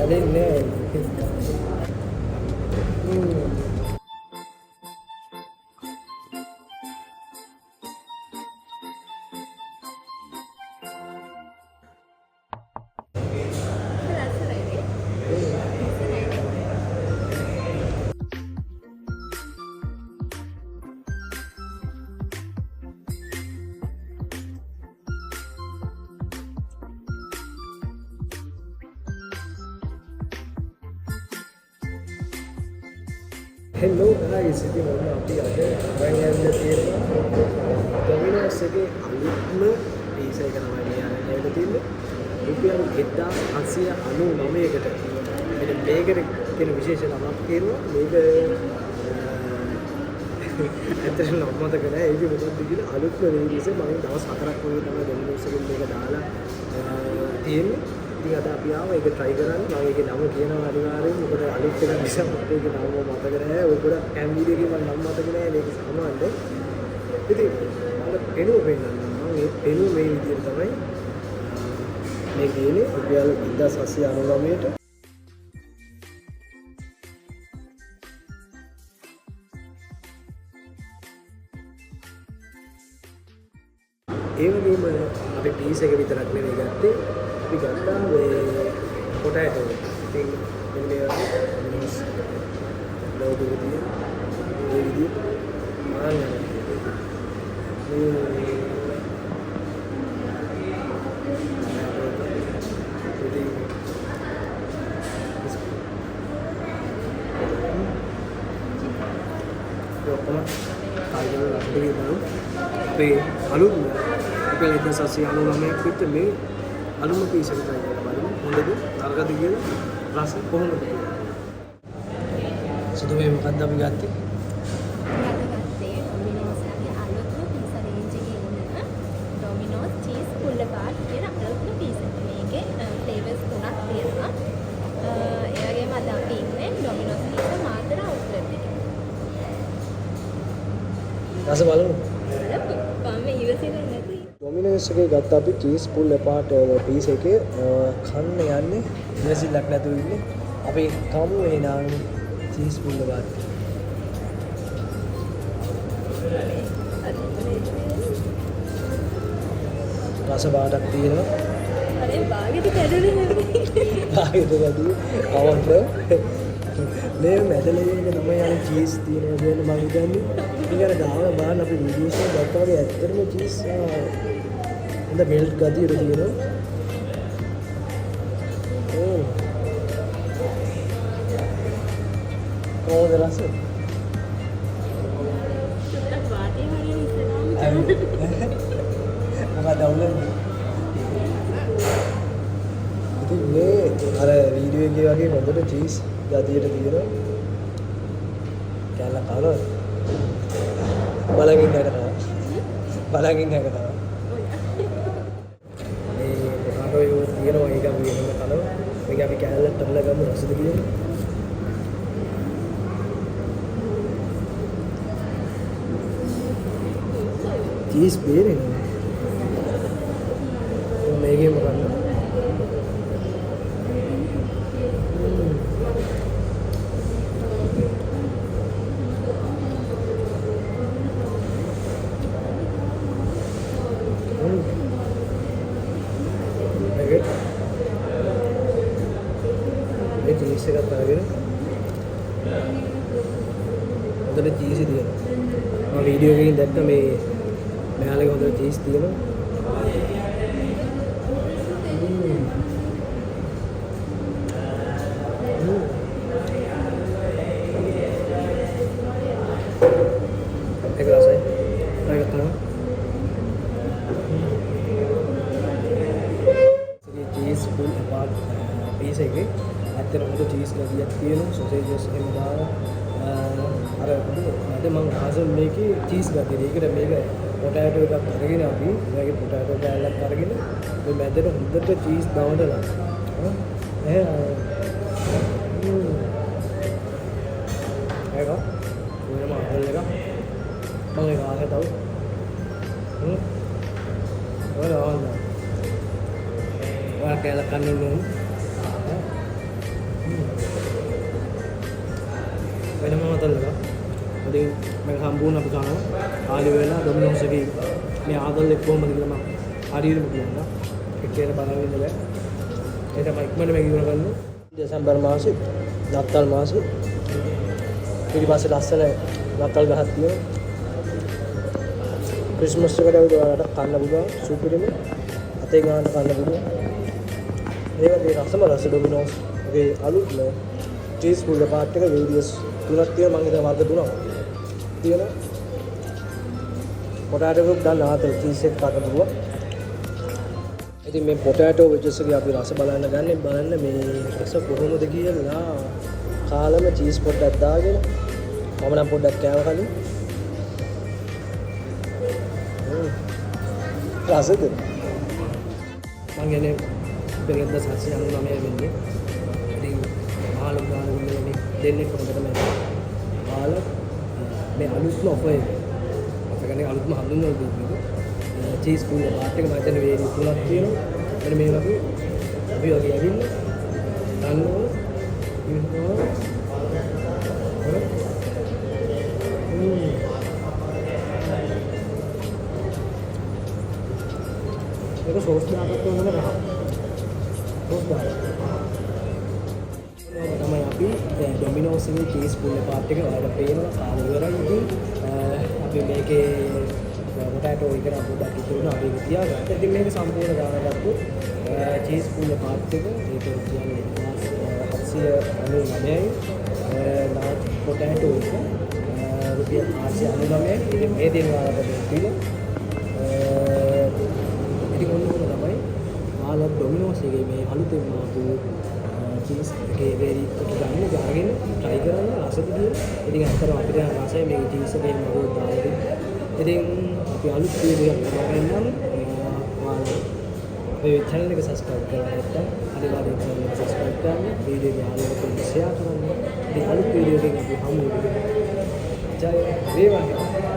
ඇලෙන්නේ Hello guys, ඉතින් ඔන්න අපි අද ගමන් යන්න තියෙනවා ඩොමිනෝස් එකේ අලුත්ම පීසා එක තමයි මේ අරගෙන තියෙන්නේ. රුපියල් 1899කට. මෙන්න මේකට තියෙන විශේෂ නමක් තියෙනවා. මේක ඇත්තටම නම් මතක නැහැ. ඒක මොකක්ද කියලා අලුත්ම රිලීස් එක මම දවස් 4ක් වගේ තමයි ඩොමිනෝස් එකෙන් මේක දාලා තියෙන්නේ. ඉතින් අද අපි ආවා ඒක try කරන්න. මම ඒකේ නම කියනවා අනිවාර්යෙන්. මොකද අලුත් එකක් නිසා මට ඒකේ නම මතක නැහැ. ඔය ගොඩක් කැම් වීඩියෝ එකේ මම නම මතක නැහැ. මේක සාමාන්‍යයි. ඉතින් මම පෙනුව පෙන්නන්න. මම මේ පෙනුව මේ විදිහට තමයි මේ කියන්නේ රුපියල් 1799ට. ඒ වගේම අපි පීස් එක විතරක් නෙවෙයි ගත්තේ. අපි ගත්තා මේ පොටැටෝ. ඉතින් මේ මිනිස් ලෝගෝ එක තියෙන මේ විදිහට මාන්නේ. අපේ අලුත් අපේ 1799ක් විතර මේ අලුම පීස් එක try කරලා බලමු. හොඳද? නරකද කියලා රස කොහොමද කියලා. සුදු මේ මොකක්ද අපි ගත්තේ? ඩොමිනෝස්ගේ අලුත්ම පීසා රේන්ජ් එකේ ඉන්න ඩොමිනෝස් චීස් පුල්ලපාට් කියන අලුත්ම පීස් එක. මේකේ ෆ්ලේවර්ස් තුනක් තියෙනවා. ඒ වගේම අද අපි ඉන්නේ ඩොමිනෝස් පීසා මාතර අවුට්ලට් එකේ. රස බලමු. මම ඉවසෙන්නේ නැති. ඩොමිනෝස් එකේ ගත්ත අපි චීස් පුල් එපාර්ට් පීස් එකේ කන්න යන්නේ ඉවසිල්ලක් නැතුව ඉන්නේ. අපි කමු එනං චීස් පුල් එපාර්ට්. රස බාටක් තියෙනවා. අනේ බාගෙට කැඩුනේ නැති. බාගෙට කැඩුනේ. කවන්ද? මේ මැදලේ ඉන්න තමයි අර චීස් තියෙනවා කියන්නේ මම හිතන්නේ. ඉතින් දාලා බලන්න අපි වීඩියෝස් එක දැක්කා වගේ ඇත්තටම චීස් හොඳ මෙල්ට් ගතිය තියෙනවා. ඕ. කොහොමද රස? සුද්දක් වාටේ හරිය ඉස්සරහම. මොකක්ද අවුලන්නේ? ඉතින් මේ අර වීඩියෝ එකේ වගේ හොඳට චීස් ගතියට තියෙනවා. කැල්ල කනවා. බලකින් නැගනවා. බලකින් නැගනවා. මේ පොටැටෝ යෝ තියෙනවා ඒක අපි වෙනම කනවා. මේක අපි කැල්ලට තරලා ගමු රසද කියලා. චීස් බේරෙනවා. මේකේ මොකක්ද? මේ චීස් එකත් අරගෙන හොඳට චීස් තියෙනවා. මම වීඩියෝ එකකින් දැක්ක මේ මෙයාලගේ හොඳට චීස් තියෙනවා. ඒක රසයි. ඒක තමයි. චීස් පුල් එපාර්ට් පීස් එකේ ඇත්තටම හොඳ චීස් ගතියක් තියෙනවා. සොසේජස් එහෙම දාලා අර මට මම ආසම් මේකේ චීස් ගතිය. ඒකට මේක පොටැටෝ එකක් අරගෙන අපි මේකේ පොටැටෝ කෑල්ලක් අරගෙන මේ මැදට හොඳට චීස් දවඩලා ඒක වෙනම අපල් එක මම ඒක ආසයි තව ඔය ආවද ඔය කෑල්ලක් කන්න ඕනේ ආතල් එක. ඉතින් මම සම්පූර්ණ අපි කරනවා. ආලි වෙලා ඩොමිනෝස් එකේ මේ ආතල් එක කොහොමද කියලා මම හරියටම කියන්නම්. එක්කේට බලන්න ඉන්න බෑ. ඒ තමයි ඉක්මනට මේක ඉවර කරන්න. දෙසැම්බර් මාසේ නත්තල් මාසේ ඊට පස්සේ ලස්සන නත්තල් ගහක් තියෙනවා. ක්‍රිස්මස් එකට ඔයාලට කන්න පුළුවන් සුපිරිම අතේ ගන්න කන්න පුළුවන්. ඒ වගේ රසම රස ඩොමිනෝස් ඔගේ අලුත්ම චීස් කුල්ල පාට් එක වීඩියෝස් තුනක් තියෙනවා. මම හිතන වර්ග තුනක් තියෙනවා. පොටෑටෝ එකක් දාන්න ආතල් චීස් එක කන්න පුළුවන්. ඉතින් මේ පොටෑටෝ වෙජස් එකේ අපි රස බලන්න මේ රස කොහොමද කියලා කාලම චීස් පොඩ්ඩක් දාගෙන මම නම් පොඩ්ඩක් කෑව කලින් රසද මං කියන්නේ පෙරේද සත්‍ය 99 වෙන්නේ ඉතින් මාළු ගාන ඉන්නේ දෙන්නේ කොහොමද මේ මාළ මේ අලුත්ම ඔෆර් එක අපේ අලුත්ම හඳුන්වලා දෙන්නේ චීස් කුල්ල පාට් එක මම හිතන්නේ වේරි තුනක් තියෙනවා මෙන්න මේ වගේ අපි වගේ ඇවිල්ලා ගන්න ඕන ඉන්නවා ඒක සෝස් දාපත් වෙනම රහ සෝස් දාලා තමයි අපි ඩොමිනෝස් එකේ චීස් කුල්ල පාට් එක ඔයාලට පේනවා කාලේ ඉවරයි ඉතින් අපි මේකේ පොටෑටෝ එක නම් පොඩ්ඩක් ඉතුරුනා අපි ඒක තියාගත්තා. ඉතින් මේක සම්පූර්ණ ගාන ගත්තොත් චීස් කුල්ල පාට් එක ඒක කියන්නේ 799යි ලාර්ජ් පොටෑටෝ එක රුපියල් 899යි. ඉතින් මේ දෙනවා අපිට දෙන්න. ඉතින් ඔන්න තමයි ආලා ඩොමිනෝස් එකේ මේ අලුතෙන් ආපු චීස් එකේ වේරි එක ගන්න ගාගෙන try කරන්න රසද කියලා. ඉතින් අතට අපිට රසය මේ චීස් එකේ මොකද දාලා ඉතින් අපි අලුත් වීඩියෝ එකක් කරගන්නම්. ඔයාලා මේ channel එක subscribe කරලා නැත්නම් අනිවාර්යයෙන් channel එක subscribe කරන්න. වීඩියෝ එක යාළුවන්ට share කරන්න. ඉතින් අලුත් වීඩියෝ එකකින් අපි හමු වෙමු. ජය වේවා.